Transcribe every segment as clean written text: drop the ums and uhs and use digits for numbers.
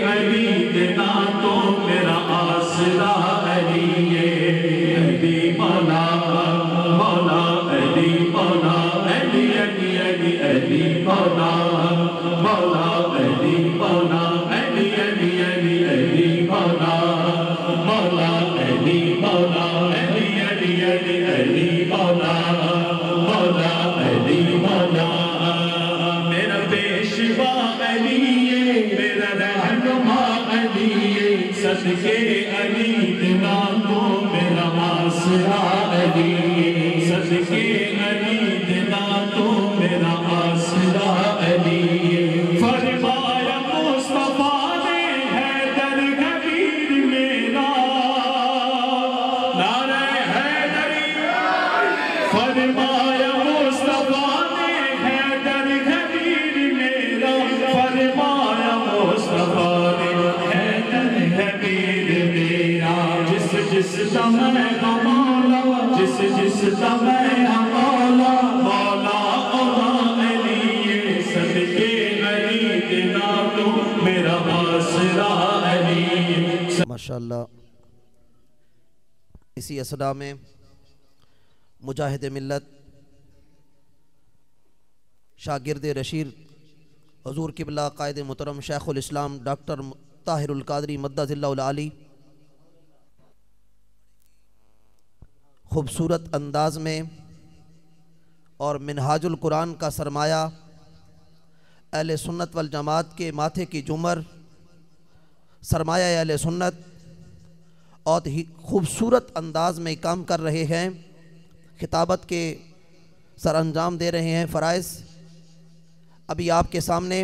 علی دینا تو میرا آسرا علی ہے، علی مولا مولا علی مولا علی علی علی علی مولا مولا علی مولا علی علی علی علی مولا مولا علی مولا علی علی علی علی مولا مولا علی مولا میرا پیشوا علی ہے، میرا رہنما علی ہے، صدقے علی دینا تو میرا آسرا علی ہے، صدقے علی دینا تو میرا آسرا علی ہے۔ فرمایا مصطفیٰ نے حیدر کبیر میرا، نعرہ حیدری، فرمایا مصطفیٰ نے حیدر کبیر میرا، فرمایا مصطفیٰ نے حیدر کبیر میرا، جس جس دم ہے مولا، جس جس دم ہے مولا، مولا مولا علی صدقے علی دینا تو میرا آسرا علی۔ ماشاءاللہ اسی اسنا میں مجاہد ملت شاگرد رشید حضور قبلہ قائد محترم شیخ الاسلام ڈاکٹر طاہر القادری مدد اللہ العالی خوبصورت انداز میں اور منہاج القرآن کا سرمایہ اہل سنت والجماعت کے ماتھے کی جمر سرمایہ اہل سنت اور ہی خوبصورت انداز میں کام کر رہے ہیں، خطابت کے سر انجام دے رہے ہیں فرائض۔ ابھی آپ کے سامنے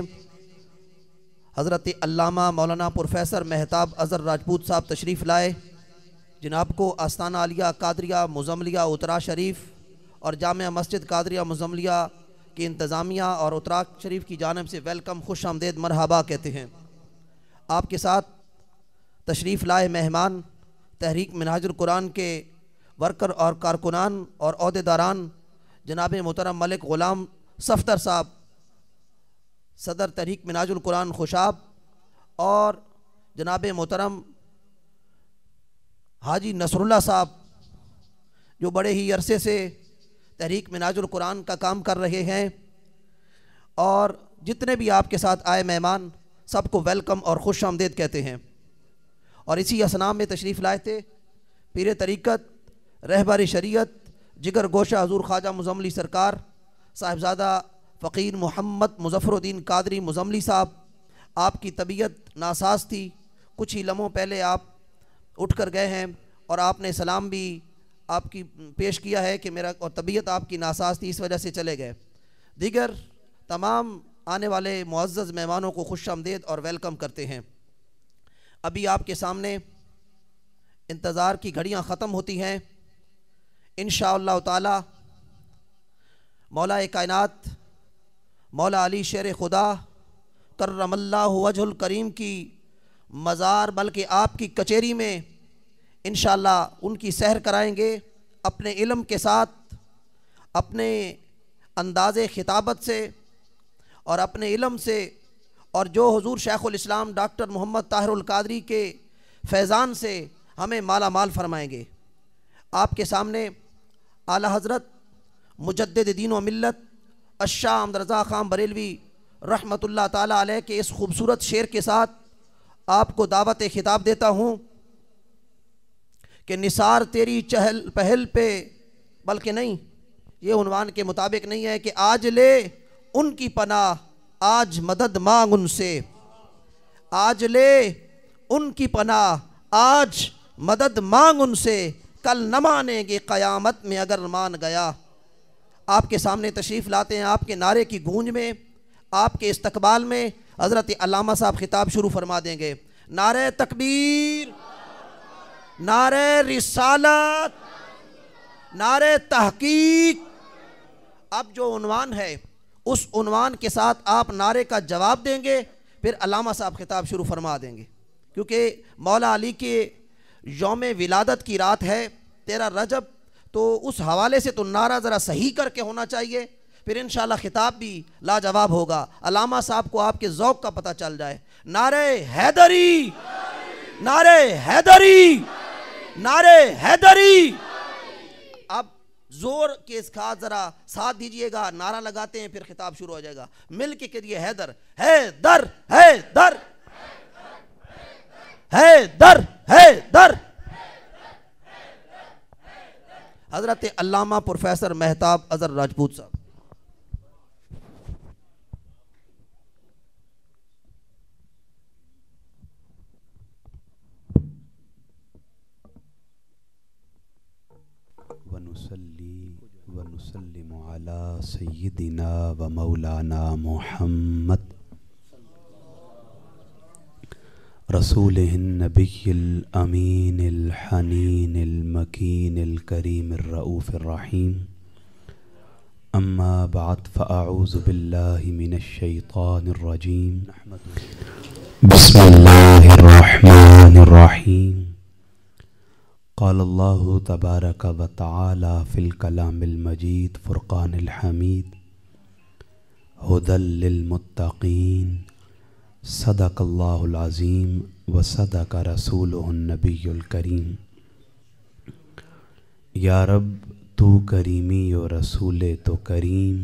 حضرت علامہ مولانا پروفیسر مہتاب اظہر راجپوت صاحب تشریف لائے، جناب کو آستانہ عالیہ قادریہ مزملیہ اترا شریف اور جامعہ مسجد قادریہ مزملیہ کی انتظامیہ اور اترا شریف کی جانب سے ویلکم، خوش آمدید، مرحبا کہتے ہیں۔ آپ کے ساتھ تشریف لائے مہمان تحریک منہاج القرآن کے ورکر اور کارکنان اور عہدیداران، جناب محترم ملک غلام صفدر صاحب صدر تحریک منہاج القرآن خوشاب، اور جناب محترم حاجی نصر اللہ صاحب جو بڑے ہی عرصے سے تحریک منہاج القرآن کا کام کر رہے ہیں، اور جتنے بھی آپ کے ساتھ آئے مہمان سب کو ویلکم اور خوش آمدید کہتے ہیں۔ اور اسی اسنا میں تشریف لائے تھے پیر طریقت رہبر شریعت جگر گوشہ حضور خواجہ مزملی سرکار صاحبزادہ فقیر محمد مظفر الدین قادری مزملی صاحب۔ آپ کی طبیعت ناساز تھی، کچھ ہی لمحوں پہلے آپ اٹھ کر گئے ہیں، اور آپ نے سلام بھی آپ کی پیش کیا ہے کہ میرا اور طبیعت آپ کی ناساز تھی، اس وجہ سے چلے گئے۔ دیگر تمام آنے والے معزز مہمانوں کو خوش آمدید اور ویلکم کرتے ہیں۔ ابھی آپ کے سامنے انتظار کی گھڑیاں ختم ہوتی ہیں، انشاءاللہ تعالی مولا کائنات مولا علی شیر خدا کرم اللہ وجہ الکریم کی مزار بلکہ آپ کی کچہری میں انشاءاللہ ان کی سحر کرائیں گے، اپنے علم کے ساتھ، اپنے انداز خطابت سے اور اپنے علم سے، اور جو حضور شیخ الاسلام ڈاکٹر محمد طاہر القادری کے فیضان سے ہمیں مالا مال فرمائیں گے۔ آپ کے سامنے اعلیٰ حضرت مجدد دین و ملت الشاہ احمد رضا خان بریلوی رحمۃ اللہ تعالیٰ علیہ کے اس خوبصورت شعر کے ساتھ آپ کو دعوت خطاب دیتا ہوں کہ نثار تیری چہل پہل پہ، بلکہ نہیں، یہ عنوان کے مطابق نہیں ہے کہ آج لے ان کی پناہ آج مدد مانگ ان سے، آج لے ان کی پناہ آج مدد مانگ ان سے، کل نہ مانیں گے قیامت میں اگر مان گیا۔ آپ کے سامنے تشریف لاتے ہیں، آپ کے نعرے کی گونج میں، آپ کے استقبال میں حضرت علامہ صاحب خطاب شروع فرما دیں گے۔ نعرہ تکبیر، نعرہ رسالت، نعرہ تحقیق۔ اب جو عنوان ہے اس عنوان کے ساتھ آپ نعرے کا جواب دیں گے، پھر علامہ صاحب خطاب شروع فرما دیں گے، کیونکہ مولا علی کے یوم ولادت کی رات ہے 13 رجب، تو اس حوالے سے تو نعرہ ذرا صحیح کر کے ہونا چاہیے، پھر انشاءاللہ خطاب بھی لاجواب ہوگا. علامہ صاحب کو آپ کے ذوق کا پتہ چل جائے. نعرہ حیدری، نعرہ حیدری، نعرہ حیدری. اب زور کے اس کا ذرا ساتھ دیجئے گا، نعرہ لگاتے ہیں پھر خطاب شروع ہو جائے گا. مل کے کہیے حیدر، حیدر، حیدر، حیدر، حیدر. حضرت علامہ پروفیسر مہتاب اظہر راجپوت صاحب. ونصلي ونسلم على سيدنا ومولانا محمد رسوله النبي الأمين الحنين المكين الكريم الرؤوف الرحيم. أما بعد فأعوذ بالله من الشيطان الرجيم. بسم الله الرحمن الرحيم. قال الله تبارك وتعالى في الكلام المجيد فرقان الحميد هدى للمتقين. صدق الله العظيم وصدق رسوله النبي الكريم. یا رب تو کریمی و رسول تو کریم،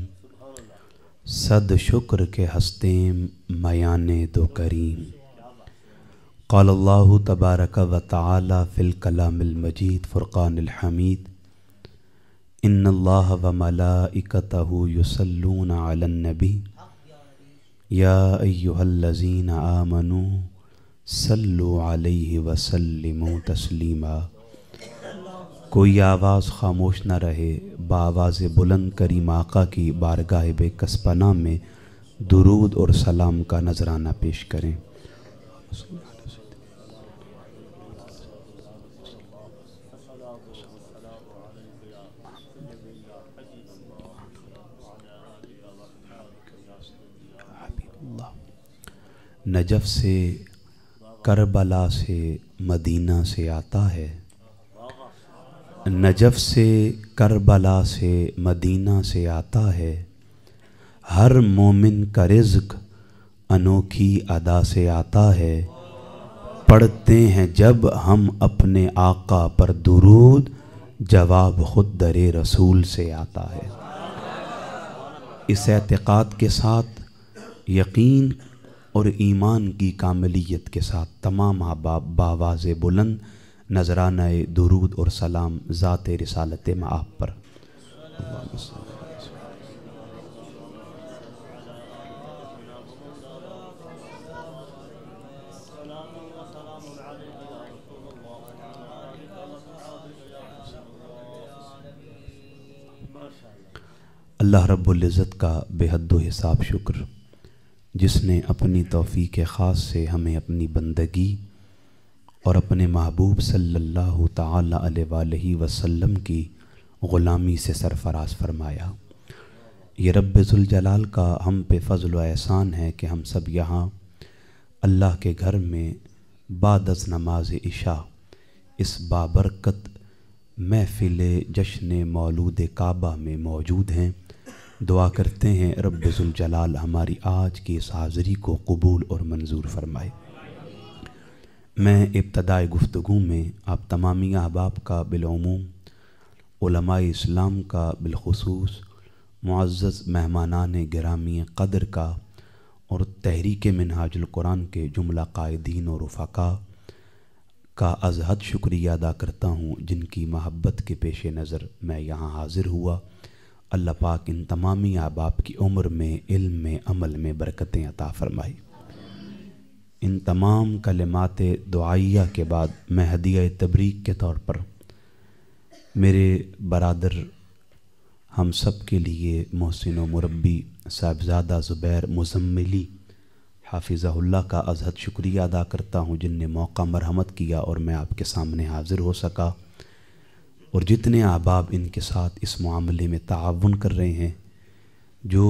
صد شکر کے ہستیم میان دو کریم. قال اللہ تبارک و تعالی فی الکلام المجید فرقان الحمید ان اللہ و ملائکتہ یصلون علی النبی یا ایہا الذین آمنوا صلوا علیہ وسلموا تسلیما. کوئی آواز خاموش نہ رہے، بآواز بلند کریم آقا کی بارگاہ بے کس پناہ میں درود اور سلام کا نذرانہ پیش کریں. نجف سے، کربلا سے، مدینہ سے آتا ہے. نجف سے، کربلا سے، مدینہ سے آتا ہے. ہر مومن کا رزق انوکھی ادا سے آتا ہے. پڑھتے ہیں جب ہم اپنے آقا پر درود، جواب خود در رسول سے آتا ہے. اس اعتقاد کے ساتھ، یقین اور ایمان کی کاملیت کے ساتھ تمام احباب بآواز بلند نذرانہ درود اور سلام ذات رسالت مآب پر. اللہ رب العزت کا بے حد و حساب شکر، جس نے اپنی توفیق خاص سے ہمیں اپنی بندگی اور اپنے محبوب صلی اللہ تعالی علیہ وآلہ وسلم کی غلامی سے سرفراز فرمایا. یہ رب ذوالجلال کا ہم پہ فضل و احسان ہے کہ ہم سب یہاں اللہ کے گھر میں بعد از نماز عشاء اس بابرکت محفل جشن مولود کعبہ میں موجود ہیں. دعا کرتے ہیں رب ذوالجلال ہماری آج کی اس حاضری کو قبول اور منظور فرمائے. میں ابتدائی گفتگو میں آپ تمامی احباب کا بالعموم، علماء اسلام کا بالخصوص، معزز مہمانان گرامی قدر کا اور تحریک منہاج القرآن کے جملہ قائدین اور رفقاء کا از حد شکریہ ادا کرتا ہوں، جن کی محبت کے پیش نظر میں یہاں حاضر ہوا. اللہ پاک ان تمامی احباب کی عمر میں، علم میں، عمل میں برکتیں عطا فرمائی. ان تمام کلمات دعائیہ کے بعد میں ہدیہ تبریک کے طور پر میرے برادر ہم سب کے لیے محسن و مربی صاحبزادہ زبیر مزملی حافظہ اللہ کا از حد شکریہ ادا کرتا ہوں، جن نے موقع مرحمت کیا اور میں آپ کے سامنے حاضر ہو سکا. اور جتنے احباب ان کے ساتھ اس معاملے میں تعاون کر رہے ہیں، جو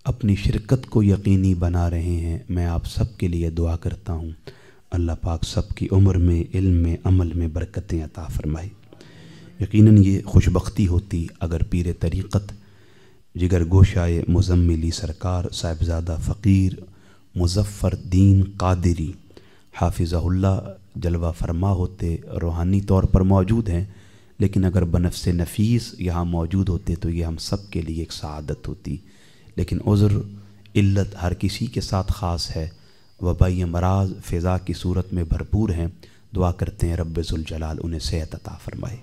اپنی شرکت کو یقینی بنا رہے ہیں، میں آپ سب کے لیے دعا کرتا ہوں اللہ پاک سب کی عمر میں، علم میں، عمل میں برکتیں عطا فرمائے. یقیناً یہ خوشبختی ہوتی اگر پیر طریقت جگر گوشائے مزملی سرکار صاحبزادہ فقیر مظفر دین قادری حافظہ اللہ جلوہ فرما ہوتے، روحانی طور پر موجود ہیں، لیکن اگر بنفس نفیس یہاں موجود ہوتے تو یہ ہم سب کے لیے ایک سعادت ہوتی، لیکن عذر علت ہر کسی کے ساتھ خاص ہے، وبائی امراض فضا کی صورت میں بھرپور ہیں، دعا کرتے ہیں رب ذوالجلال انہیں صحت عطا فرمائے۔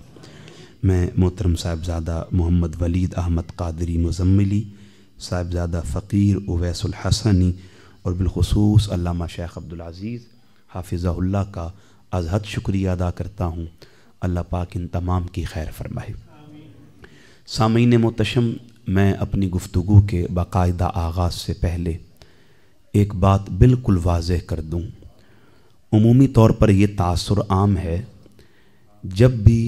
میں محترم صاحبزادہ محمد ولید احمد قادری مزملی، صاحبزادہ فقیر اویس الحسنی اور بالخصوص علامہ شیخ عبدالعزیز حافظہ اللہ کا از حد شکریہ ادا کرتا ہوں، اللہ پاک ان تمام کی خیر فرمائے۔ سامعین محتشم، میں اپنی گفتگو کے باقاعدہ آغاز سے پہلے ایک بات بالکل واضح کر دوں۔ عمومی طور پر یہ تاثر عام ہے، جب بھی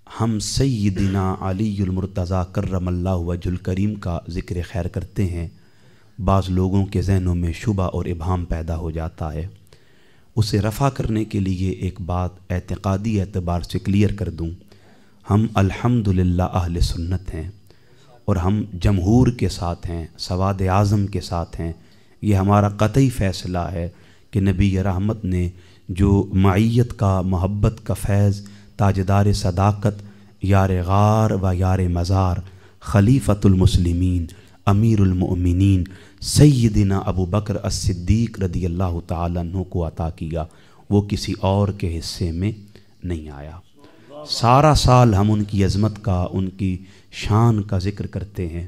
ہم سیدنا علی المرتضیٰ کرم اللہ وجہ الکریم کا ذکر خیر کرتے ہیں، بعض لوگوں کے ذہنوں میں شبہ اور ابہام پیدا ہو جاتا ہے۔ اسے رفع کرنے کے لیے ایک بات اعتقادی اعتبار سے کلیئر کر دوں، ہم الحمدللہ اہل سنت ہیں اور ہم جمہور کے ساتھ ہیں، سواد اعظم کے ساتھ ہیں۔ یہ ہمارا قطعی فیصلہ ہے کہ نبی رحمت نے جو معیت کا، محبت کا فیض تاجدار صداقت، یار غار و یار مزار، خلیفۃ المسلمین، امیر المؤمنین سیدنا ابو بکر الصدیق رضی اللہ تعالیٰ عنہ کو عطا کیا، وہ کسی اور کے حصے میں نہیں آیا۔ سارا سال ہم ان کی عظمت کا، ان کی شان کا ذکر کرتے ہیں۔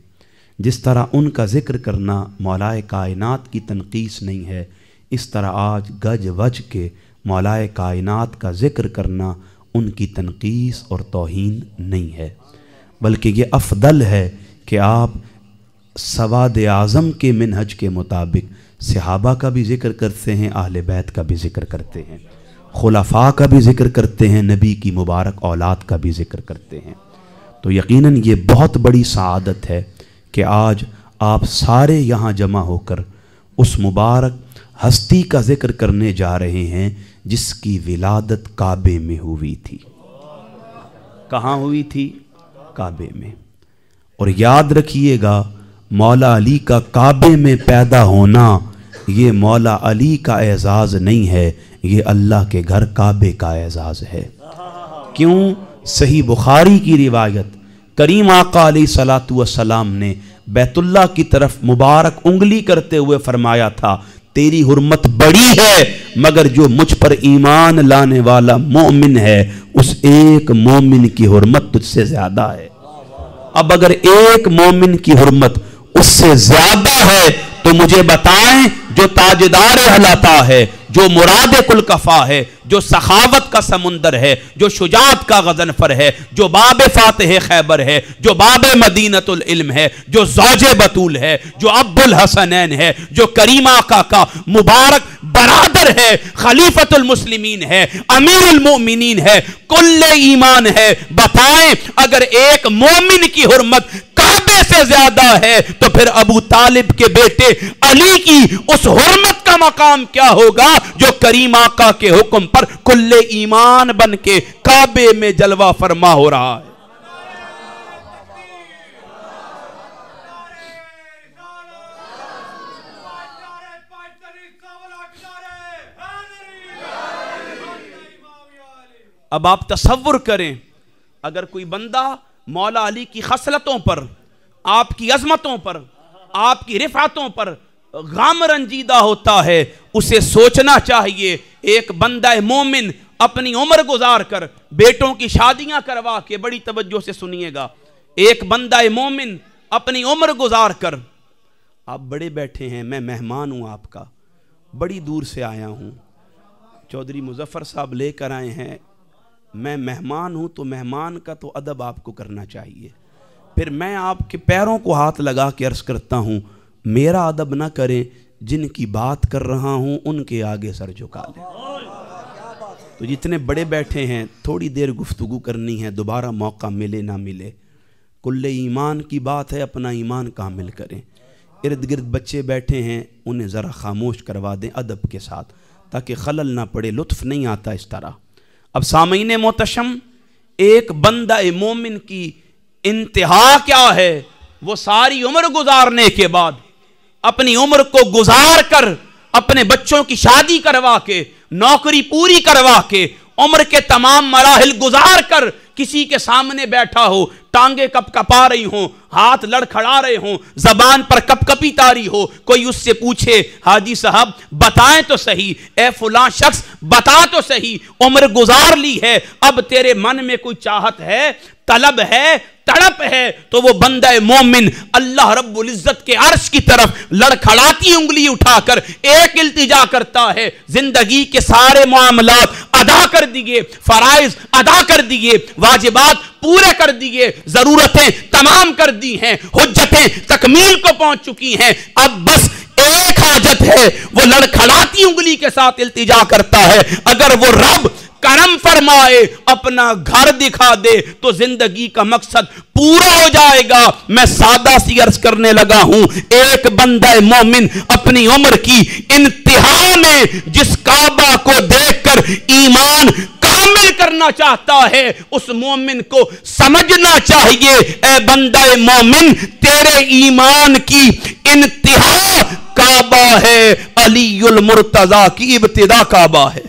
جس طرح ان کا ذکر کرنا مولائے کائنات کی تنقیص نہیں ہے، اس طرح آج گج وج کے مولائے کائنات کا ذکر کرنا ان کی تنقیص اور توہین نہیں ہے، بلکہ یہ افضل ہے کہ آپ سواد اعظم کے منہج کے مطابق صحابہ کا بھی ذکر کرتے ہیں، اہل بیت کا بھی ذکر کرتے ہیں، خلفاء کا بھی ذکر کرتے ہیں، نبی کی مبارک اولاد کا بھی ذکر کرتے ہیں۔ تو یقیناً یہ بہت بڑی سعادت ہے کہ آج آپ سارے یہاں جمع ہو کر اس مبارک ہستی کا ذکر کرنے جا رہے ہیں جس کی ولادت کعبے میں ہوئی تھی۔ کہاں ہوئی تھی؟ کعبے میں۔ اور یاد رکھیے گا، مولا علی کا کعبے میں پیدا ہونا یہ مولا علی کا اعزاز نہیں ہے، یہ اللہ کے گھر کعبے کا اعزاز ہے۔ کیوں؟ صحیح بخاری کی روایت، کریم آقا علیہ الصلوۃ والسلام نے بیت اللہ کی طرف مبارک انگلی کرتے ہوئے فرمایا تھا، تیری حرمت بڑی ہے مگر جو مجھ پر ایمان لانے والا مومن ہے اس ایک مومن کی حرمت تجھ سے زیادہ ہے۔ اب اگر ایک مومن کی حرمت اس سے زیادہ ہے تو مجھے بتائیں، جو تاجدار اہل عطا ہے، جو مراد کل کفا ہے، جو سخاوت کا سمندر ہے، جو شجاعت کا غضنفر ہے، جو باب فاتح خیبر ہے، جو باب مدینۃ العلم ہے، جو زوج بطول ہے، جو ابو الحسنین ہے، جو کریم آقا کا مبارک برادر ہے، خلیفۃ المسلمین ہے، امیر المؤمنین ہے، کل ایمان ہے، بتائیں اگر ایک مومن کی حرمت کعبے سے زیادہ ہے تو پھر ابو طالب کے بیٹے علی کی اس حرمت کا مقام کیا ہوگا جو کریم آقا کے حکم پر کل ایمان بن کے کعبے میں جلوہ فرما ہو رہا ہے۔ اب آپ تصور کریں، اگر کوئی بندہ مولا علی کی خصلتوں پر، آپ کی عظمتوں پر، آپ کی رفعتوں پر غم رنجیدہ ہوتا ہے، اسے سوچنا چاہیے ایک بندہ مومن اپنی عمر گزار کر بیٹوں کی شادیاں کروا کے، بڑی توجہ سے سنیے گا، ایک بندہ مومن اپنی عمر گزار کر، آپ بڑے بیٹھے ہیں، میں مہمان ہوں آپ کا، بڑی دور سے آیا ہوں، چودھری مظفر صاحب لے کر آئے ہیں، میں مہمان ہوں تو مہمان کا تو ادب آپ کو کرنا چاہیے، پھر میں آپ کے پیروں کو ہاتھ لگا کے عرض کرتا ہوں میرا ادب نہ کریں، جن کی بات کر رہا ہوں ان کے آگے سر جھکا لیں۔ تو جتنے بڑے بیٹھے ہیں تھوڑی دیر گفتگو کرنی ہے، دوبارہ موقع ملے نہ ملے، کل ایمان کی بات ہے، اپنا ایمان کامل کریں۔ ارد گرد بچے بیٹھے ہیں، انہیں ذرا خاموش کروا دیں ادب کے ساتھ تاکہ خلل نہ پڑے، لطف نہیں آتا اس طرح۔ اب سامعین محتشم، ایک بندہ مومن کی انتہا کیا ہے؟ وہ ساری عمر گزارنے کے بعد اپنی عمر کو گزار کر اپنے بچوں کی شادی کروا کے نوکری پوری کروا کے عمر کے تمام مراحل گزار کر کسی کے سامنے بیٹھا ہو، ٹانگیں کپ کپا رہی ہوں، ہاتھ لڑکھڑا رہے ہوں، زبان پر کپ کپی تاری ہو، کوئی اس سے پوچھے حاجی صاحب بتائیں تو صحیح، اے فلاں شخص بتا تو صحیح، عمر گزار لی ہے، اب تیرے من میں کوئی چاہت ہے، طلب ہے، تڑپ ہے، تو وہ بندہ مومن اللہ رب العزت کے عرش کی طرف لڑکھڑاتی انگلی اٹھا کر ایک التجا کرتا ہے، زندگی کے سارے معاملات ادا کر دیے، فرائض ادا کر دیے، واجبات پورے کر دیے، ضرورتیں تمام کر دی ہیں، حجتیں تکمیل کو پہنچ چکی ہیں، اب بس ایک حاجت ہے، وہ لڑکھڑاتی انگلی کے ساتھ التجا کرتا ہے، اگر وہ رب کرم فرمائے اپنا گھر دکھا دے تو زندگی کا مقصد پورا ہو جائے گا۔ میں سادہ سی عرض کرنے لگا ہوں، ایک بندہ مومن اپنی عمر کی انتہا میں جس کعبہ کو دیکھ کر ایمان کامل کرنا چاہتا ہے، اس مومن کو سمجھنا چاہیے اے بندہ مومن تیرے ایمان کی انتہا کعبہ ہے، علی المرتضی کی ابتدا کعبہ ہے،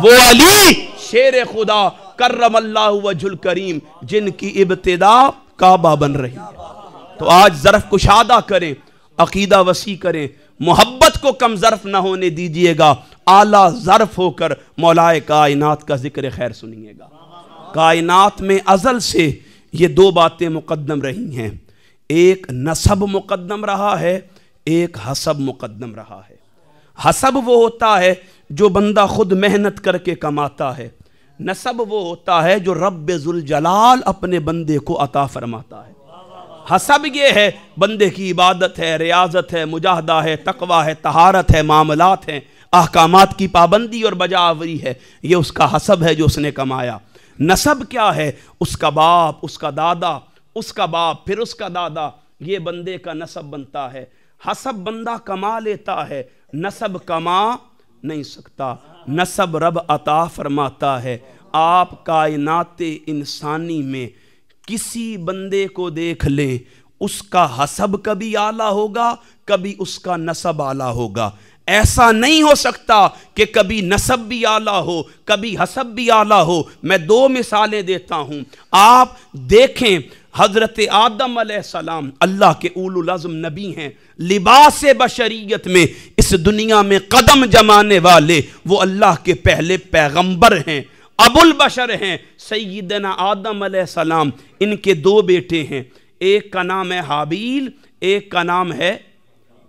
وہ علی شیر خدا کرم اللہ وجہ الکریم جن کی ابتدا کعبہ بن رہی ہے۔ تو آج ظرف کشادہ کریں، عقیدہ وسیع کریں، محبت کو کم ظرف نہ ہونے دیجئے گا، اعلیٰ ظرف ہو کر مولائے کائنات کا ذکر خیر سنیے گا۔ کائنات میں ازل سے یہ دو باتیں مقدم رہی ہیں، ایک نسب مقدم رہا ہے، ایک حسب مقدم رہا ہے۔ حسب وہ ہوتا ہے جو بندہ خود محنت کر کے کماتا ہے، نسب وہ ہوتا ہے جو رب ذوالجلال اپنے بندے کو عطا فرماتا ہے۔ حسب یہ ہے بندے کی عبادت ہے، ریاضت ہے، مجاہدہ ہے، تقوی ہے، طہارت ہے، معاملات ہیں، احکامات کی پابندی اور بجاوری ہے، یہ اس کا حسب ہے جو اس نے کمایا۔ نسب کیا ہے؟ اس کا باپ، اس کا دادا، اس کا باپ، پھر اس کا دادا، یہ بندے کا نسب بنتا ہے۔ حسب بندہ کما لیتا ہے، نسب کما نہیں سکتا، نسب رب عطا فرماتا ہے۔ آپ کائنات انسانی میں کسی بندے کو دیکھ لیں، اس کا حسب کبھی اعلیٰ ہوگا، کبھی اس کا نسب اعلیٰ ہوگا۔ ایسا نہیں ہو سکتا کہ کبھی نسب بھی اعلیٰ ہو، کبھی حسب بھی اعلیٰ ہو۔ میں دو مثالیں دیتا ہوں، آپ دیکھیں حضرت آدم علیہ السلام اللہ کے اولو العزم نبی ہیں، لباس بشریت میں اس دنیا میں قدم جمانے والے وہ اللہ کے پہلے پیغمبر ہیں، ابو البشر ہیں، سیدنا آدم علیہ السلام۔ ان کے دو بیٹے ہیں، ایک کا نام ہے حابیل، ایک کا نام ہے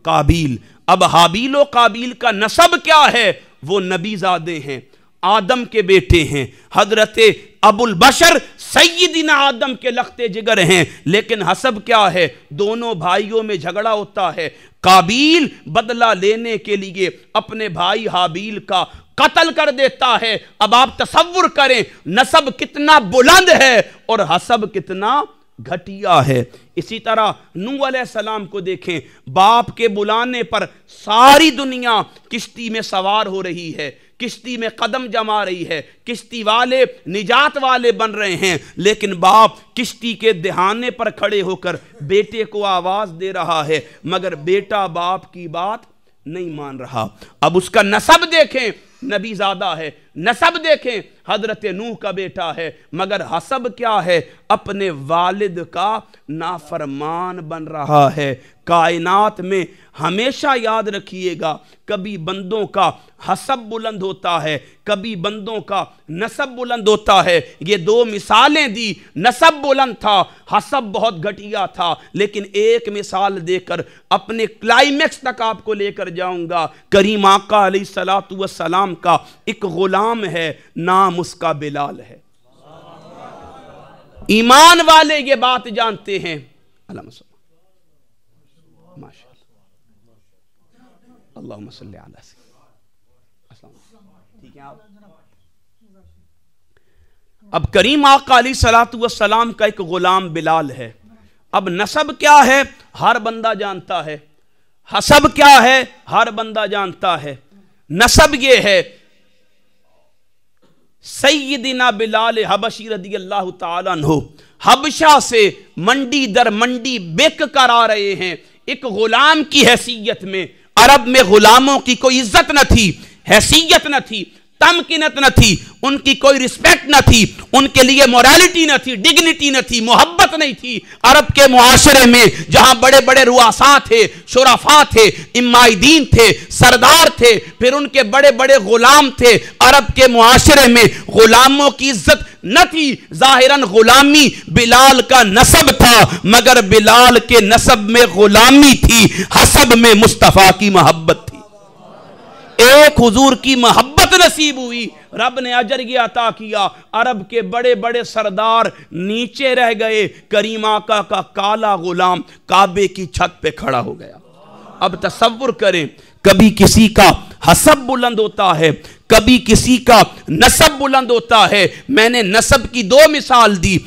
قابیل۔ اب حابیل و قابیل کا نسب کیا ہے؟ وہ نبی زادے ہیں، آدم کے بیٹے ہیں، حضرت ابو البشر سیدنا آدم کے لخت جگر ہیں، لیکن حسب کیا ہے؟ دونوں بھائیوں میں جھگڑا ہوتا ہے، قابیل بدلہ لینے کے لیے اپنے بھائی حابیل کا قتل کر دیتا ہے۔ اب آپ تصور کریں نسب کتنا بلند ہے اور حسب کتنا گھٹیا ہے۔ اسی طرح نوح علیہ السلام کو دیکھیں، باپ کے بلانے پر ساری دنیا کشتی میں سوار ہو رہی ہے، کشتی میں قدم جما رہی ہے، کشتی والے نجات والے بن رہے ہیں، لیکن باپ کشتی کے دہانے پر کھڑے ہو کر بیٹے کو آواز دے رہا ہے، مگر بیٹا باپ کی بات نہیں مان رہا۔ اب اس کا نسب دیکھیں، نبی زادہ ہے، نسب دیکھیں حضرت نوح کا بیٹا ہے، مگر حسب کیا ہے؟ اپنے والد کا نافرمان بن رہا ہے۔ کائنات میں ہمیشہ یاد رکھیے گا، کبھی بندوں کا حسب بلند ہوتا ہے، کبھی بندوں کا نسب بلند ہوتا ہے۔ یہ دو مثالیں دی، نسب بلند تھا، حسب بہت گھٹیا تھا، لیکن ایک مثال دے کر اپنے کلائمیکس تک آپ کو لے کر جاؤں گا۔ کریم آقا علیہ السلام کا ایک غلام ہے، نام اس کا بلال ہے۔ ایمان والے یہ بات جانتے ہیں، اللہم صلی اللہم صلی علیہ وسلم۔ ٹھیک ہے آپ؟ اب کریم آقا علیہ السلام کا ایک غلام بلال ہے۔ اب نسب کیا ہے؟ ہر بندہ جانتا ہے۔ حسب کیا ہے؟ ہر بندہ جانتا ہے۔ نسب یہ ہے سیدنا بلال حبشی رضی اللہ تعالیٰ عنہ حبشہ سے منڈی در منڈی بک کر آ رہے ہیں ایک غلام کی حیثیت میں. عرب میں غلاموں کی کوئی عزت نہ تھی، حیثیت نہ تھی، تمکنت نہ تھی، ان کی کوئی رسپیکٹ نہ تھی، ان کے لیے موریلٹی نہ تھی، ڈگنیٹی نہ تھی، محبت نہیں تھی. عرب کے معاشرے میں جہاں بڑے بڑے رؤساء تھے، شرفاء تھے، امائی دین تھے، سردار تھے، پھر ان کے بڑے بڑے غلام تھے، عرب کے معاشرے میں غلاموں کی عزت نہ تھی. ظاہراً غلامی بلال کا نسب تھا، مگر بلال کے نسب میں غلامی تھی، حسب میں مصطفیٰ کی محبت تھی. ایک حضور کی محبت نصیب ہوئی، رب نے اجر یہ عطا کیا. عرب کے بڑے بڑے سردار نیچے رہ گئے، کریم آقا کا کالا غلام کعبے کی چھت پہ کھڑا ہو گیا. اب تصور کریں، کبھی کسی کا حسب بلند ہوتا ہے، کبھی کسی کا نسب بلند ہوتا ہے. میں نے نسب کی 2 مثال دی،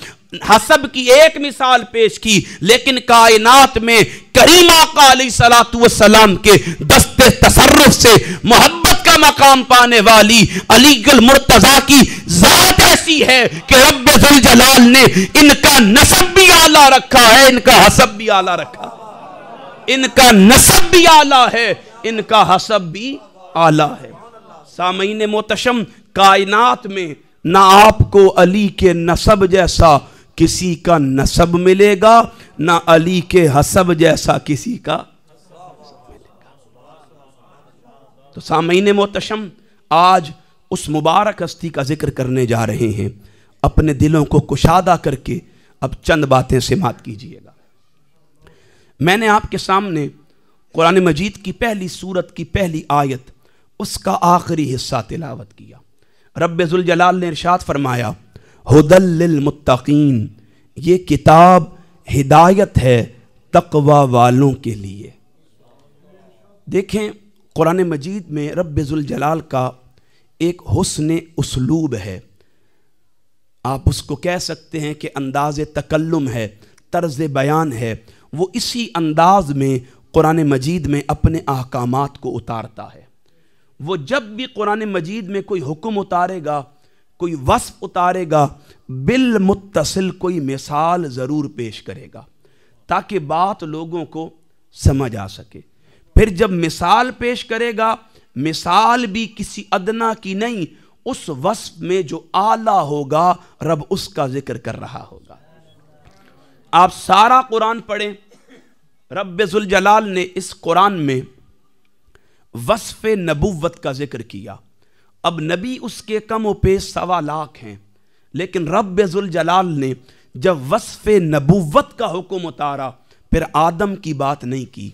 حسب کی 1 مثال پیش کی، لیکن کائنات میں کریم آقا علیہ السلام کے دست تصرف سے محبت کا مقام پانے والی علی المرتضیٰ کی ذات ایسی ہے کہ رب ذوالجلال نے ان کا نسب بھی اعلیٰ رکھا ہے، ان کا حسب بھی اعلیٰ رکھا ہے. ان کا نسب بھی اعلیٰ ہے، ان کا حسب بھی اعلیٰ ہے. سامعین محتشم، کائنات میں نہ آپ کو علی کے نسب جیسا کسی کا نسب ملے گا، نہ علی کے حسب جیسا کسی کا ملے گا. تو سامعین محتشم، آج اس مبارک ہستی کا ذکر کرنے جا رہے ہیں. اپنے دلوں کو کشادہ کر کے اب چند باتیں سماعت کیجئے گا. میں نے آپ کے سامنے قرآن مجید کی پہلی سورت کی پہلی آیت، اس کا آخری حصہ تلاوت کیا. رب ذوالجلال نے ارشاد فرمایا، ہدی للمتقین، یہ کتاب ہدایت ہے تقوی والوں کے لیے. دیکھیں، قرآن مجید میں رب ذوالجلال کا ایک حسن اسلوب ہے. آپ اس کو کہہ سکتے ہیں کہ انداز تکلم ہے، طرز بیان ہے. وہ اسی انداز میں قرآن مجید میں اپنے احکامات کو اتارتا ہے. وہ جب بھی قرآن مجید میں کوئی حکم اتارے گا، کوئی وصف اتارے گا، بالمتصل کوئی مثال ضرور پیش کرے گا تاکہ بات لوگوں کو سمجھ آ سکے. پھر جب مثال پیش کرے گا، مثال بھی کسی ادنا کی نہیں، اس وصف میں جو اعلیٰ ہوگا رب اس کا ذکر کر رہا ہوگا. آپ سارا قرآن پڑھیں، رب ذوالجلال نے اس قرآن میں وصف نبوت کا ذکر کیا. اب نبی اس کے کم و بیش 1.25 لاکھ ہیں، لیکن رب ذوالجلال نے جب وصف نبوت کا حکم اتارا، پھر آدم کی بات نہیں کی،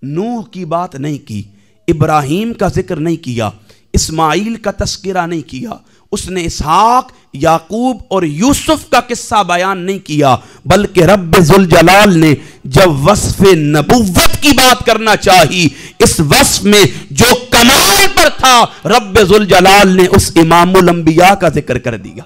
نوح کی بات نہیں کی، ابراہیم کا ذکر نہیں کیا، اسماعیل کا تذکرہ نہیں کیا، اس نے اسحاق، یعقوب اور یوسف کا قصہ بیان نہیں کیا، بلکہ رب ذوالجلال نے جب وصف نبوت کی بات کرنا چاہی، اس وصف میں جو کمال پر تھا رب ذوالجلال نے اس امام الانبیاء کا ذکر کر دیا.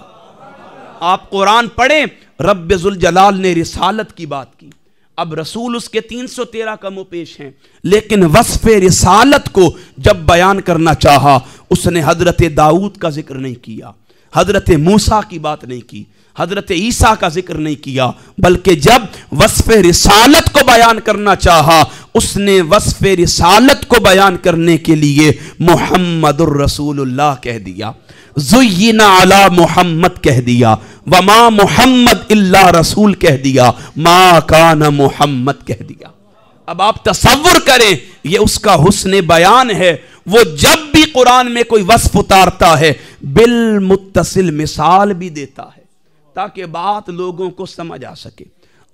آپ قرآن پڑھیں، رب ذوالجلال نے رسالت کی بات کی. اب رسول اس کے 313 کم و پیش ہیں، لیکن وصف رسالت کو جب بیان کرنا چاہا اس نے حضرت داؤد کا ذکر نہیں کیا، حضرت موسیٰ کی بات نہیں کی، حضرت عیسیٰ کا ذکر نہیں کیا، بلکہ جب وصف رسالت کو بیان کرنا چاہا اس نے وصف رسالت کو بیان کرنے کے لیے محمد الرسول اللہ کہہ دیا، زینا علی محمد کہہ دیا، وما محمد الا رسول کہہ دیا، ما کان محمد کہہ دیا. اب آپ تصور کریں، یہ اس کا حسن بیان ہے. وہ جب بھی قرآن میں کوئی وصف اتارتا ہے بالمتصل مثال بھی دیتا ہے تاکہ بات لوگوں کو سمجھ آ سکے.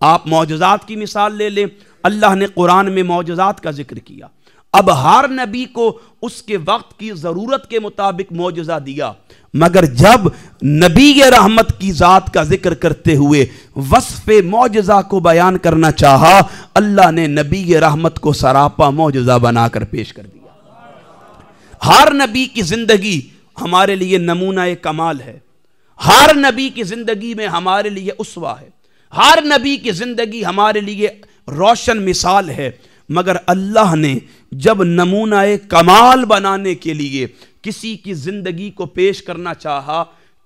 آپ معجزات کی مثال لے لیں، اللہ نے قرآن میں معجزات کا ذکر کیا. اب ہر نبی کو اس کے وقت کی ضرورت کے مطابق معجزہ دیا، مگر جب نبی رحمت کی ذات کا ذکر کرتے ہوئے وصف معجزہ کو بیان کرنا چاہا، اللہ نے نبی رحمت کو سراپا معجزہ بنا کر پیش کر دیا. ہر نبی کی زندگی ہمارے لیے نمونہ کمال ہے، ہر نبی کی زندگی میں ہمارے لیے اسوہ ہے، ہر نبی کی زندگی ہمارے لیے روشن مثال ہے. مگر اللہ نے جب نمونہ کمال بنانے کے لیے کسی کی زندگی کو پیش کرنا چاہا،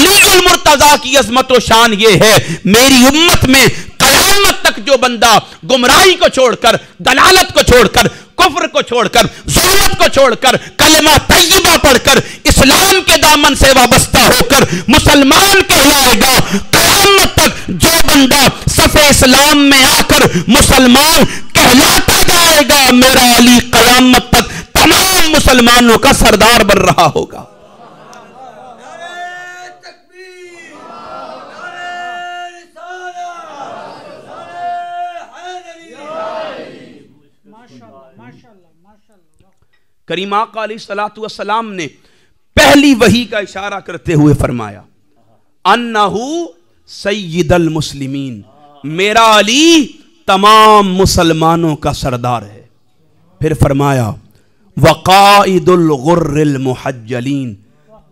علی المرتضیٰ کی عظمت و شان یہ ہے، میری امت میں قیامت تک جو بندہ گمراہی کو چھوڑ کر، دلالت کو چھوڑ کر، کفر کو چھوڑ کر، ظلمت کو چھوڑ کر، کلمہ طیبہ پڑھ کر، اسلام کے دامن سے وابستہ ہو کر مسلمان کہلائے گا، قیامت تک جو بندہ صف اسلام میں آ کر مسلمان کہلاتا جائے گا، میرا علی قیامت تک تمام مسلمانوں کا سردار بن رہا ہوگا۔ کریم آقا علیہ السلام نے پہلی وحی کا اشارہ کرتے ہوئے فرمایا انہو سید المسلمین، میرا علی تمام مسلمانوں کا سردار ہے۔ پھر فرمایا وقائد الغر المحجلین،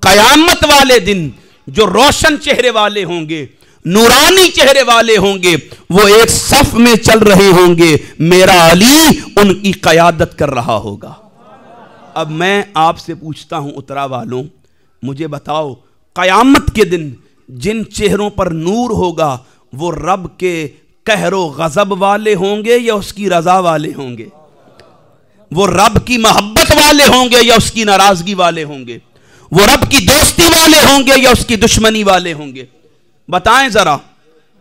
قیامت والے دن جو روشن چہرے والے ہوں گے، نورانی چہرے والے ہوں گے، وہ ایک صف میں چل رہے ہوں گے، میرا علی ان کی قیادت کر رہا ہوگا۔ اب میں آپ سے پوچھتا ہوں اترا والوں، مجھے بتاؤ قیامت کے دن جن چہروں پر نور ہوگا وہ رب کے قہر و غضب والے ہوں گے یا اس کی رضا والے ہوں گے؟ وہ رب کی محبت والے ہوں گے یا اس کی ناراضگی والے ہوں گے؟ وہ رب کی دوستی والے ہوں گے یا اس کی دشمنی والے ہوں گے؟ بتائیں ذرا،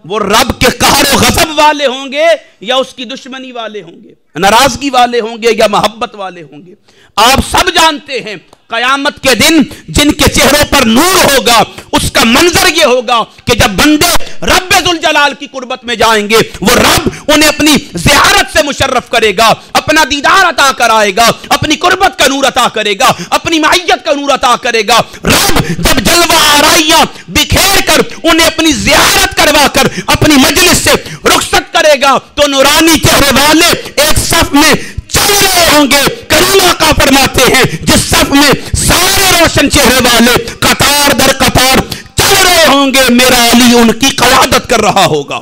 وہ رب کے قہر و غضب والے ہوں گے یا اس کی دشمنی والے ہوں گے، ناراضگی والے ہوں گے یا محبت والے ہوں گے؟ آپ سب جانتے ہیں قیامت کے دن جن کے چہروں پر نور ہوگا اس کا منظر یہ ہوگا کہ جب بندے رب ذوالجلال کی قربت میں جائیں گے، وہ رب انہیں اپنی زیارت سے مشرف کرے گا، اپنا دیدار عطا کرائے گا، اپنی قربت کا نور عطا کرے گا، اپنی معیت کا نور عطا کرے گا۔ رب جب جلوہ آرائیاں بکھیر کر انہیں اپنی زیارت کروا کر اپنی مجلس سے رخصت کرے گا تو نورانی چہرے والے ایک صف میں چل رہے ہوں گے۔ کریم آقا فرماتے ہیں جس صف میں سارے روشن چہرے والے قطار در قطار چل رہے ہوں گے، میرا علی ان کی قیادت کر رہا ہوگا،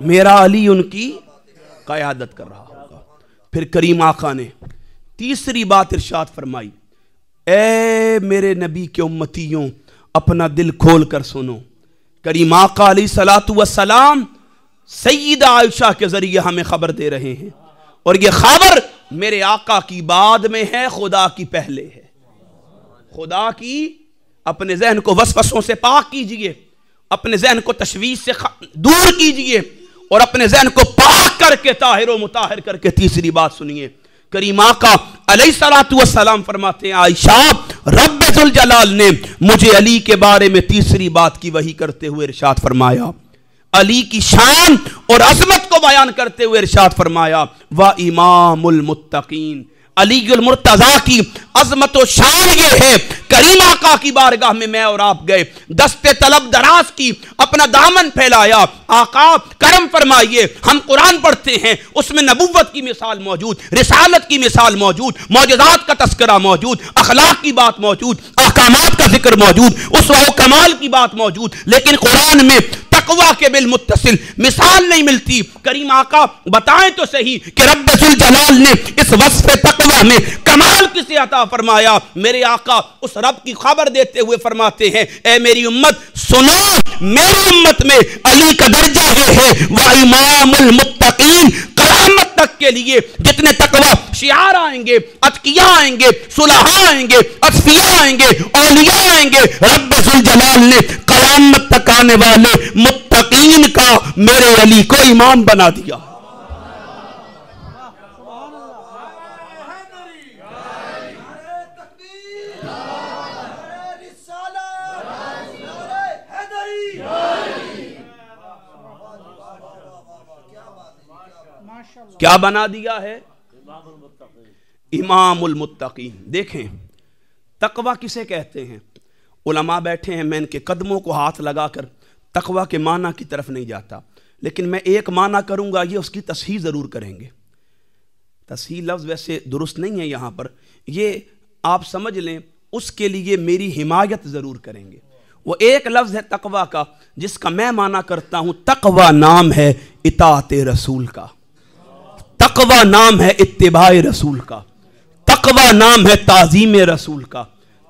میرا علی ان کی قیادت کر رہا ہوگا۔ پھر کریم آقا نے تیسری بات ارشاد فرمائی، اے میرے نبی کے امتیوں اپنا دل کھول کر سنو۔ کریم آقا علیہ السلام سیدہ عائشہ کے ذریعے ہمیں خبر دے رہے ہیں، اور یہ خبر میرے آقا کی بعد میں ہے، خدا کی پہلے ہے۔ خدا کی اپنے ذہن کو وسوسوں سے پاک کیجئے، اپنے ذہن کو تشویش سے دور کیجئے، اور اپنے ذہن کو پاک کر کے طاہر و مطہر کر کے تیسری بات سنیے۔ کریم آقا علیہ السلام فرماتے ہیں عائشہ رب ذوالجلال نے مجھے علی کے بارے میں تیسری بات کی وحی کرتے ہوئے ارشاد فرمایا، علی کی شان اور عظمت کو بیان کرتے ہوئے ارشاد فرمایا وَإِمَامُ الْمُتَّقِينَ، علی المرتضیٰ کی عظمت و شان یہ ہے۔ کریم آقا کی بارگاہ میں اور آپ گئے، دست طلب دراز کی، اپنا دامن پھیلایا، آقا کرم فرمائیے، ہم قرآن پڑھتے ہیں اس میں نبوت کی مثال موجود، رسالت کی مثال موجود، معجزات کا تذکرہ موجود، اخلاق کی بات موجود، احکامات کا ذکر موجود، اسوہ و کمال کی بات موجود، لیکن قرآن میں تقوی کے بالمتصل مثال نہیں ملتی۔ کریم آقا بتائیں تو صحیح کہ رب ذوالجلال نے اس وصف تقوی میں کمال کسے عطا فرمایا؟ میرے آقا اس رب کی خبر دیتے ہوئے فرماتے ہیں اے میری امت سنو، میری امت میں علی کا درجہ یہ ہے وَإِمَامُ الْمُتَّقِينَ، قیامت تک کے لیے جتنے تقوی شعار آئیں گے، اتقیاء آئیں گے، صلحاء آئیں گے، اصفیاء آئیں گے، اولیاء آئیں گے، رب ذوالجلال نے قیامت تک آنے والے متقین کا میرے علی کو امام بنا دیا۔ کیا بنا دیا ہے؟ امام المتقین۔ دیکھیں تقوی کسے کہتے ہیں؟ علماء بیٹھے ہیں، میں ان کے قدموں کو ہاتھ لگا کر تقوی کے معنی کی طرف نہیں جاتا، لیکن میں ایک معنی کروں گا، یہ اس کی تصحیح ضرور کریں گے۔ تصحیح لفظ ویسے درست نہیں ہے یہاں پر، یہ آپ سمجھ لیں اس کے لیے میری حمایت ضرور کریں گے۔ وہ ایک لفظ ہے تقوی کا جس کا میں معنی کرتا ہوں، تقوی نام ہے اطاعت رسول کا، تقوی نام ہے اتباع رسول کا، تقوی نام ہے تعظیم رسول کا،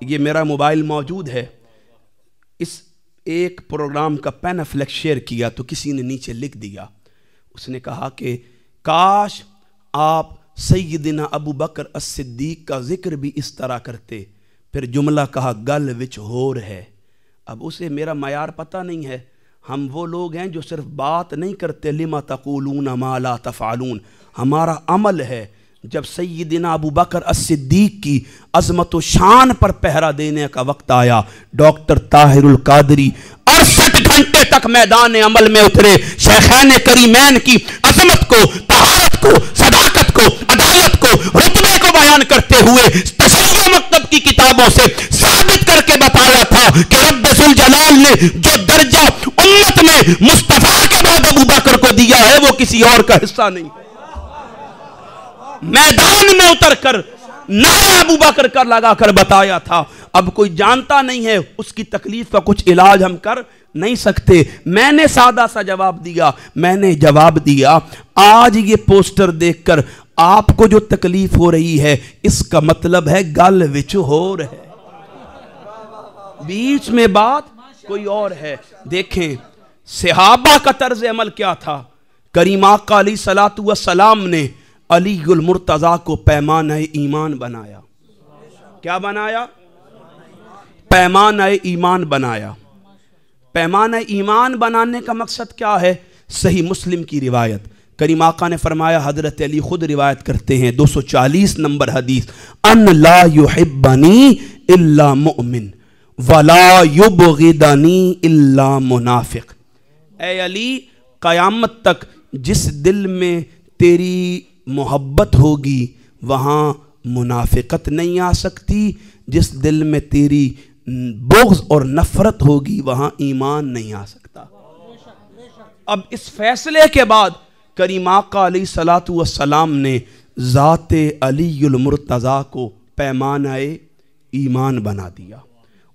یہ میرا موبائل موجود ہے، اس ایک پروگرام کا پین فلیکس شیئر کیا تو کسی نے نیچے لکھ دیا، اس نے کہا کہ کاش آپ سیدنا ابو بکر الصدیق کا ذکر بھی اس طرح کرتے، پھر جملہ کہا گل وچ ہور ہے۔ اب اسے میرا معیار پتہ نہیں ہے، ہم وہ لوگ ہیں جو صرف بات نہیں کرتے لما تقولون ما لا تفعلون، ہمارا عمل ہے۔ جب سیدنا ابو بکر الصدیق کی عظمت و شان پر پہرا دینے کا وقت آیا، ڈاکٹر طاہر القادری 68 گھنٹے تک میدان عمل میں اترے، شیخین کریمین کی عظمت کو، طہارت کو، صداقت کو، عدالت کو، رتبے کو بیان کرتے ہوئے تشریح مکتب کی کتابوں سے ثابت کر کے بتایا تھا کہ رب ذوالجلال نے جو درجہ امت میں مصطفیٰ کے بعد ابو بکر کو دیا ہے وہ کسی اور کا حصہ نہیں۔ میدان میں اتر کر نعرہ ابو بکر کا لگا کر بتایا تھا۔ اب کوئی جانتا نہیں ہے، اس کی تکلیف کا کچھ علاج ہم کر نہیں سکتے۔ میں نے سادہ سا جواب دیا، میں نے جواب دیا آج یہ پوسٹر دیکھ کر آپ کو جو تکلیف ہو رہی ہے اس کا مطلب ہے گل وچ ہور ہے، بیچ میں بات کوئی اور ہے۔ دیکھیں صحابہ کا طرز عمل کیا تھا۔ کریم آقا علیہ الصلوۃ والسلام نے علی المرتضیٰ کو پیمانہ ایمان بنایا۔ کیا بنایا؟ پیمانہ ایمان بنایا۔ پیمانہ ایمان بنانے کا مقصد کیا ہے؟ صحیح مسلم کی روایت، کریم آقا نے فرمایا، حضرت علی خود روایت کرتے ہیں 240 نمبر حدیث، ان لا یحبنی الا مؤمن ولا یبغضنی الا منافق۔ اے علی، قیامت تک جس دل میں تیری محبت ہوگی وہاں منافقت نہیں آ سکتی، جس دل میں تیری بغض اور نفرت ہوگی وہاں ایمان نہیں آ سکتا۔ اب اس فیصلے کے بعد کریم آقا علیہ الصلوۃ والسلام نے ذات علی المرتضیٰ کو پیمانہ ایمان بنا دیا،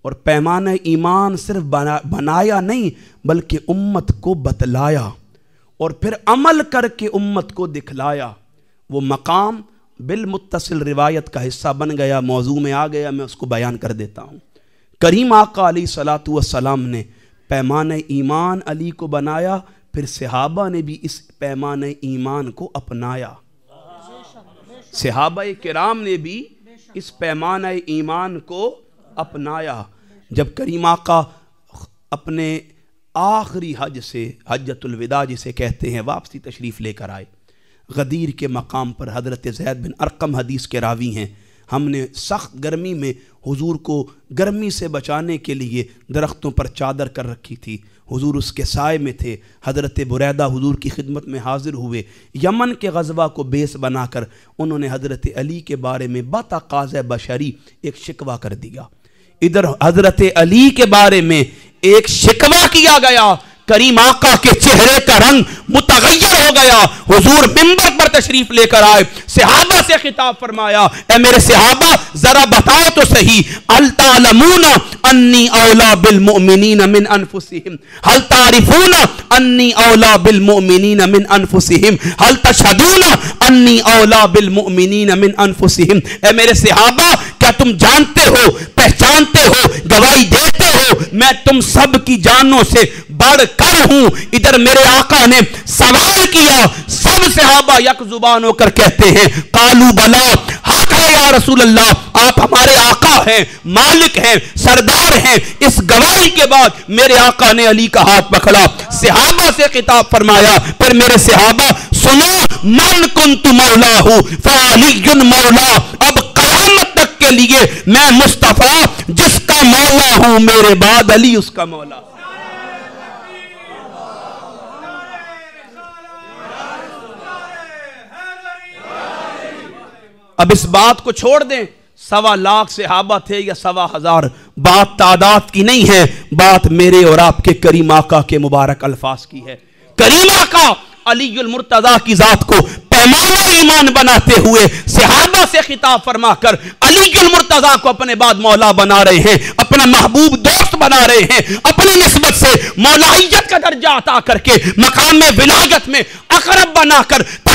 اور پیمانہ ایمان صرف بنایا نہیں بلکہ امت کو بتلایا اور پھر عمل کر کے امت کو دکھلایا۔ وہ مقام بالمتصل روایت کا حصہ بن گیا، موضوع میں آ گیا، میں اس کو بیان کر دیتا ہوں۔ کریم آقا علیہ الصلوۃ والسلام نے پیمانہ ایمان علی کو بنایا، پھر صحابہ نے بھی اس پیمانہ ایمان کو اپنایا۔ صحابہ کرام نے بھی اس پیمانہ ایمان کو اپنایا۔ جب کریم آقا اپنے آخری حج سے، حجۃ الوداع جسے کہتے ہیں، واپسی تشریف لے کر آئے، غدیر کے مقام پر حضرت زید بن ارقم حدیث کے راوی ہیں، ہم نے سخت گرمی میں حضور کو گرمی سے بچانے کے لیے درختوں پر چادر کر رکھی تھی، حضور اس کے سائے میں تھے۔ حضرت بریدہ حضور کی خدمت میں حاضر ہوئے، یمن کے غزوہ کو بیس بنا کر انہوں نے حضرت علی کے بارے میں بتقاضۂ بشری ایک شکوہ کر دیا۔ ادھر حضرت علی کے بارے میں ایک شکوہ کیا گیا، کریم آقا کے چہرے کا رنگ متغیر ہو گیا۔ حضور منبر پر تشریف لے کر آئے، صحابہ سے خطاب فرمایا، اے میرے صحابہ ذرا بتاؤ تو صحیح، هل تعلمون انی اولا بالمؤمنین من انفسهم، هل تعرفون انی اولا بالمؤمنین من انفسهم، هل تشهدون انی اولا بالمؤمنین من انفسهم۔ اے میرے صحابہ، کیا تم جانتے ہو، پہچانتے ہو، گواہی دیتے ہو میں تم سب کی جانوں سے بڑھ کر ہوں؟ ادھر میرے آقا نے سوال کیا، سب صحابہ یک زبان ہو کر کہتے ہیں، قالوا بلا، حق ہے یا رسول اللہ، آپ ہمارے آقا ہیں، مالک ہیں، سردار ہیں۔ اس گواہی کے بعد میرے آقا نے علی کا ہاتھ پکڑا، صحابہ سے خطاب فرمایا، پھر میرے صحابہ سنو، من کنت مولاہ فعلی مولا، اب قیامت تک کے لیے میں مصطفیٰ جس کا مولا ہوں، میرے بعد علی اس کا مولا۔ اب اس بات کو چھوڑ دیں، 1.25 لاکھ صحابہ تھے یا 1.25 بات تعداد کی نہیں ہے، بات میرے اور آپ کے کریم آقا کے مبارک الفاظ کی ہے۔ کریم آقا علی المرتضیٰ کی ذات کو پیمانہ ایمان بناتے ہوئے صحابہ سے خطاب فرما کر علی المرتضیٰ کو اپنے بعد مولا بنا رہے ہیں، اپنا محبوب دوست بنا رہے ہیں، اپنی نسبت سے مولائیت کا درجہ عطا کر کے مقام ولایت میں اقرب بنا کر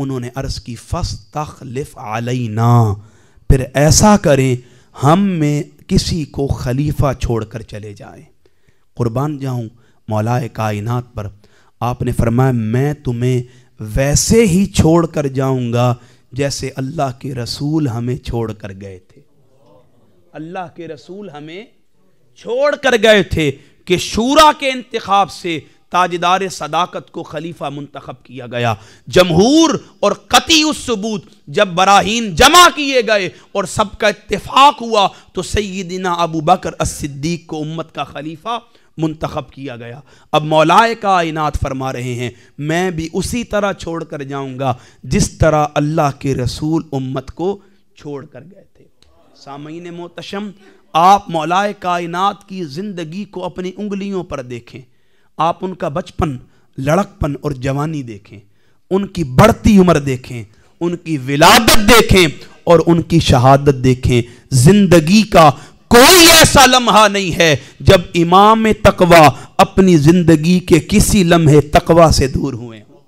انہوں نے عرض کی فاستخلف علینا، پھر ایسا کریں ہم میں کسی کو خلیفہ چھوڑ کر چلے جائیں۔ قربان جاؤں مولا کائنات پر، آپ نے فرمایا میں تمہیں ویسے ہی چھوڑ کر جاؤں گا جیسے اللہ کے رسول ہمیں چھوڑ کر گئے تھے۔ اللہ کے رسول ہمیں چھوڑ کر گئے تھے کہ شورا کے انتخاب سے تاجدار صداقت کو خلیفہ منتخب کیا گیا۔ جمہور اور قطعی الثبوت جب براہین جمع کیے گئے اور سب کا اتفاق ہوا تو سیدنا ابو بکر الصدیق کو امت کا خلیفہ منتخب کیا گیا۔ اب مولائے کائنات فرما رہے ہیں میں بھی اسی طرح چھوڑ کر جاؤں گا جس طرح اللہ کے رسول امت کو چھوڑ کر گئے تھے۔ سامعین محتشم، آپ مولائے کائنات کی زندگی کو اپنی انگلیوں پر دیکھیں، آپ ان کا بچپن، لڑکپن اور جوانی دیکھیں، ان کی بڑھتی عمر دیکھیں، ان کی ولادت دیکھیں اور ان کی شہادت دیکھیں۔ زندگی کا کوئی ایسا لمحہ نہیں ہے جب امام تقویٰ اپنی زندگی کے کسی لمحے تقویٰ سے دور ہوئے ہوں۔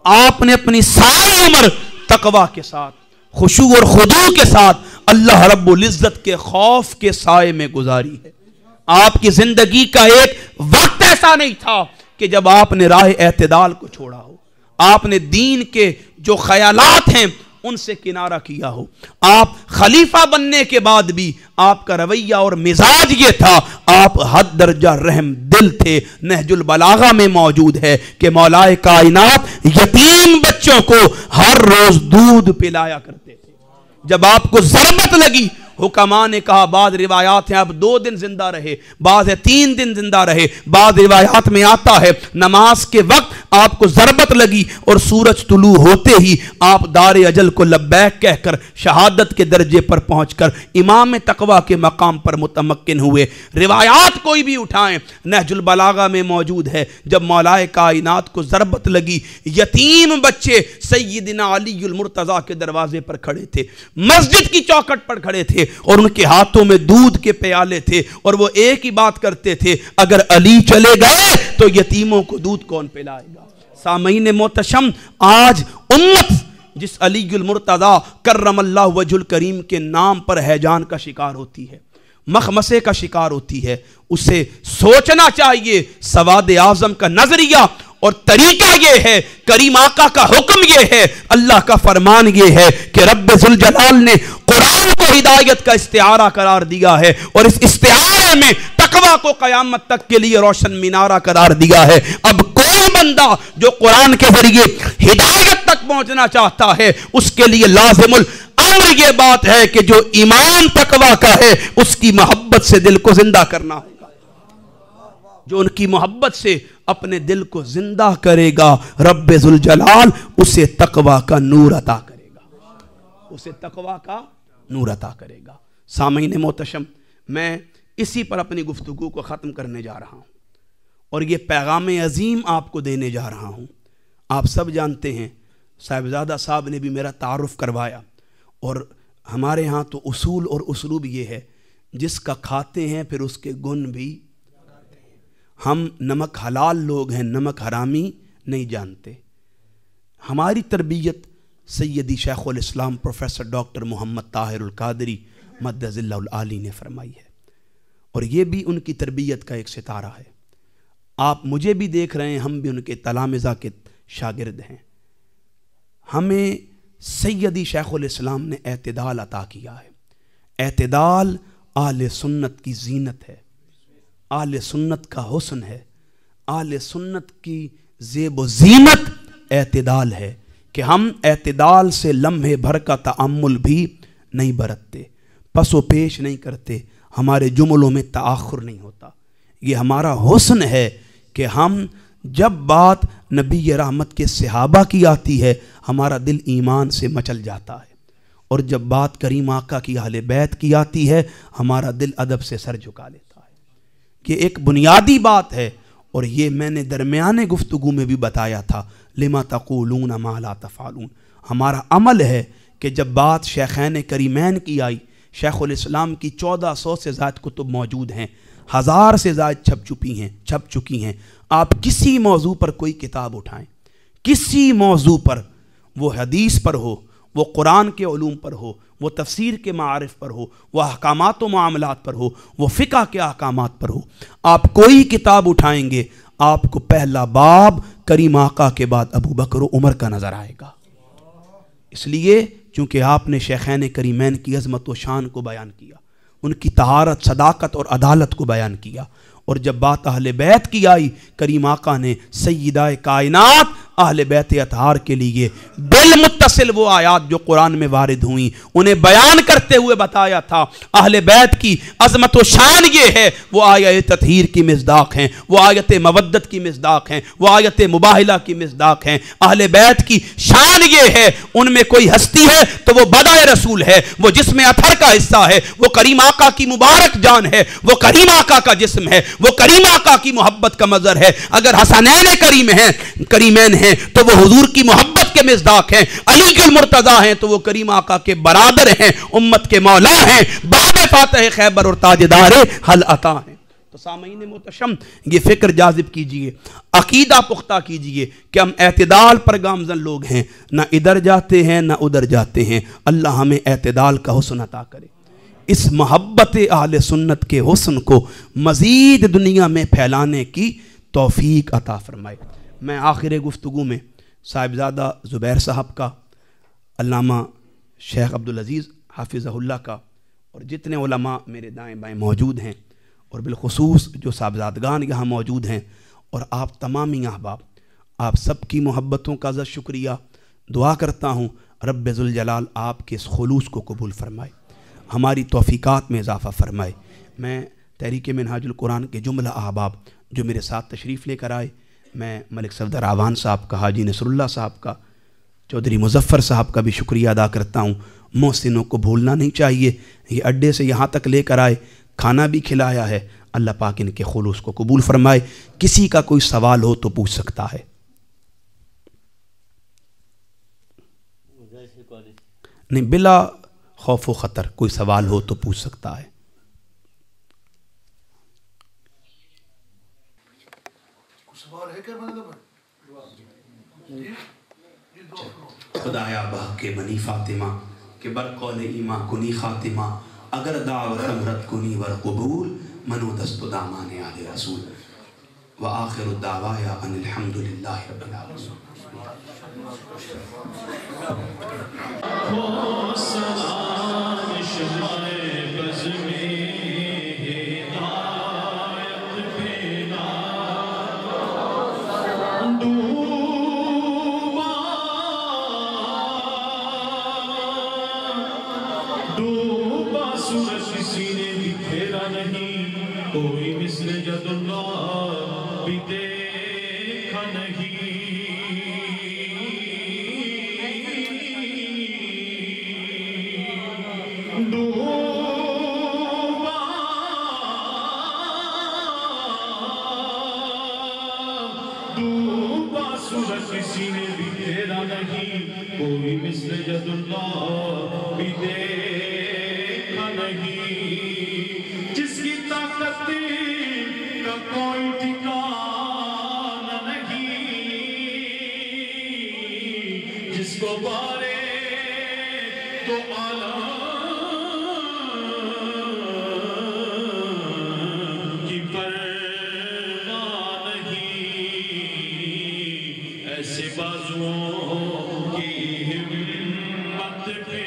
آپ نے اپنی ساری عمر تقویٰ کے ساتھ، خشوع اور خضوع کے ساتھ اللہ رب العزت کے خوف کے سائے میں گزاری ہے۔ آپ کی زندگی کا ایک وقت ایسا نہیں تھا کہ جب آپ نے راہ اعتدال کو چھوڑا ہو، آپ نے دین کے جو خیالات ہیں ان سے کنارہ کیا ہو۔ آپ خلیفہ بننے کے بعد بھی آپ کا رویہ اور مزاج یہ تھا، آپ حد درجہ رحم دل تھے۔ نہج البلاغہ میں موجود ہے کہ مولائے کائنات یتیم بچوں کو ہر روز دودھ پلایا کرتے تھے۔ جب آپ کو ضربت لگی، حکماء نے کہا، بعض روایات ہیں آپ 2 دن زندہ رہے، بعض ہے 3 دن زندہ رہے، بعض روایات میں آتا ہے نماز کے وقت آپ کو ضربت لگی اور سورج طلوع ہوتے ہی آپ دار اجل کو لبیک کہہ کر شہادت کے درجے پر پہنچ کر امام تقویٰ کے مقام پر متمکن ہوئے۔ روایات کوئی بھی اٹھائیں، نہج البلاغہ میں موجود ہے جب مولائے کائنات کو ضربت لگی، یتیم بچے سیدنا علی المرتضیٰ کے دروازے پر کھڑے تھے، مسجد کی چوکھٹ پر کھڑے تھے اور ان کے ہاتھوں میں دودھ کے پیالے تھے اور وہ ایک ہی بات کرتے تھے، اگر علی چلے گئے تو یتیموں کو دودھ کون پلائے گا؟ سامعین محتشم، آج امت جس علی المرتضیٰ کرم اللہ وجہ الکریم کے نام پر ہیجان کا شکار ہوتی ہے، مخمسے کا شکار ہوتی ہے، اسے سوچنا چاہیے سواد اعظم کا نظریہ اور طریقہ یہ ہے، کریم آقا کا حکم یہ ہے، اللہ کا فرمان یہ ہے کہ رب ذوالجلال نے قرآن کو ہدایت کا استعارہ قرار دیا ہے اور اس استعارے میں تقویٰ کو قیامت تک کے لیے روشن مینارہ قرار دیا ہے۔ اب کوئی بندہ جو قرآن کے ذریعے ہدایت تک پہنچنا چاہتا ہے اس کے لیے لازم الامر یہ بات ہے کہ جو ایمان تقویٰ کا ہے اس کی محبت سے دل کو زندہ کرنا ہوگا۔ جو ان کی محبت سے اپنے دل کو زندہ کرے گا، رب ذوالجلال اسے تقویٰ کا نور عطا کرے گا، اسے تقویٰ کا نور عطا کرے گا۔ سامعین محتشم، میں اسی پر اپنی گفتگو کو ختم کرنے جا رہا ہوں اور یہ پیغام عظیم آپ کو دینے جا رہا ہوں۔ آپ سب جانتے ہیں، صاحبزادہ صاحب نے بھی میرا تعارف کروایا، اور ہمارے ہاں تو اصول اور اسلوب یہ ہے جس کا کھاتے ہیں پھر اس کے گن بھی۔ ہم نمک حلال لوگ ہیں، نمک حرامی نہیں جانتے۔ ہماری تربیت سیدی شیخ الاسلام پروفیسر ڈاکٹر محمد طاہر القادری مدظ اللہ العالی نے فرمائی ہے، اور یہ بھی ان کی تربیت کا ایک ستارہ ہے۔ آپ مجھے بھی دیکھ رہے ہیں، ہم بھی ان کے تلامذہ کے شاگرد ہیں۔ ہمیں سیدی شیخ الاسلام نے اعتدال عطا کیا ہے۔ اعتدال اہل سنت کی زینت ہے، اہل سنت کا حسن ہے، اہل سنت کی زیب و زینت اعتدال ہے کہ ہم اعتدال سے لمحے بھر کا تأمل بھی نہیں برتتے، پس و پیش نہیں کرتے، ہمارے جملوں میں تآخر نہیں ہوتا۔ یہ ہمارا حسن ہے کہ ہم جب بات نبی رحمت کے صحابہ کی آتی ہے ہمارا دل ایمان سے مچل جاتا ہے، اور جب بات کریم آقا کی اہل بیت کی آتی ہے ہمارا دل ادب سے سر جھکا لیتا ہے۔ یہ ایک بنیادی بات ہے، اور یہ میں نے درمیانے گفتگو میں بھی بتایا تھا، لما تقولون ما لا تفعلون۔ ہمارا عمل ہے کہ جب بات شیخین کریمین کی آئی، شیخ الاسلام کی 1400 سے زائد کتب موجود ہیں، 1000 سے زائد چھپ چکی ہیں۔ آپ کسی موضوع پر کوئی کتاب اٹھائیں، کسی موضوع پر، وہ حدیث پر ہو، وہ قرآن کے علوم پر ہو، وہ تفسیر کے معارف پر ہو، وہ احکامات و معاملات پر ہو، وہ فقہ کے احکامات پر ہو، آپ کوئی کتاب اٹھائیں گے آپ کو پہلا باب کریم آقا کے بعد ابو بکر و عمر کا نظر آئے گا۔ اس لیے چونکہ آپ نے شیخین کریمین کی عظمت و شان کو بیان کیا، ان کی طہارت، صداقت اور عدالت کو بیان کیا، اور جب بات اہل بیت کی آئی کریم آقا نے سیدہ کائنات اہل بیت اطہار کے لیے بالمتصل وہ آیات جو قرآن میں وارد ہوئیں انہیں بیان کرتے ہوئے بتایا تھا اہل بیت کی عظمت و شان یہ ہے، وہ آیت تطہیر کی مصداق ہیں، وہ آیت مودت کی مصداق ہیں، وہ آیت مباہلہ کی مصداق ہیں۔ اہل بیت کی شان یہ ہے ان میں کوئی ہستی ہے تو وہ بدائے رسول ہے، وہ جسم اطہر کا حصہ ہے، وہ کریم آقا کی مبارک جان ہے، وہ کریم آقا کا جسم ہے، وہ کریم آقا کی محبت کا مظہر ہے۔ اگر حسنین کریمین ہیں تو وہ حضور کی محبت کے مصداق ہیں، علی کے المرتضیٰ ہیں تو وہ کریم آقا کے برادر ہیں، امت کے مولا ہیں، باب فاتح خیبر اور تاجدار حل عطا ہیں۔ تو سامعین محتشم یہ فکر جاذب کیجئے، عقیدہ پختہ کیجئے کہ ہم اعتدال پر گامزن لوگ ہیں، نہ ادھر جاتے ہیں نہ ادھر جاتے ہیں۔ اللہ ہمیں اعتدال کا حسن عطا کرے، اس محبت اہل سنت کے حسن کو مزید دنیا میں پھیلانے کی توفیق عطا فرمائے۔ میں آخر گفتگو میں صاحبزادہ زبیر صاحب کا، علامہ شیخ عبدالعزیز حافظہ اللہ کا، اور جتنے علماء میرے دائیں بائیں موجود ہیں، اور بالخصوص جو صاحبزادگان یہاں موجود ہیں، اور آپ تمامی احباب، آپ سب کی محبتوں کا عزت شکریہ۔ دعا کرتا ہوں رب ذوالجلال آپ کے اس خلوص کو قبول فرمائے، ہماری توفیقات میں اضافہ فرمائے۔ میں تحریک منہاج القرآن کے جملہ احباب جو میرے ساتھ تشریف لے کر آئے، میں ملک صفدر آوان صاحب کا، حاجی نصر اللہ صاحب کا، چودھری مظفر صاحب کا بھی شکریہ ادا کرتا ہوں۔ محسنوں کو بھولنا نہیں چاہیے، یہ اڈے سے یہاں تک لے کر آئے، کھانا بھی کھلایا ہے۔ اللہ پاک ان کے خلوص کو قبول فرمائے۔ کسی کا کوئی سوال ہو تو پوچھ سکتا ہے۔ نہیں، بلا خوف و خطر کوئی سوال ہو تو پوچھ سکتا ہے۔ خدایا بحق بنی فاطمہ کہ برقول ایمہ کنی خاتمہ، اگر دعوت امرت کنی ور قبول، منو دست دامان آل رسول، وآخر الدعوایا ان الحمدللہ رب العالمین۔ کوئی مثل جد اللہ بھی دیکھا نہیں، ڈوبا سورج کسی نے بھی گھیرا نہیں، کوئی مثل جد اللہ بھی دیکھا نہیں، جس کی طاقت کا کوئی ٹھکانہ نہیں، جس کو بارے تو عالم کی پرواہ نہیں، ایسے بازوؤں کی ہمت پہ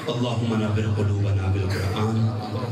اللهم نور قلوبنا بالقرآن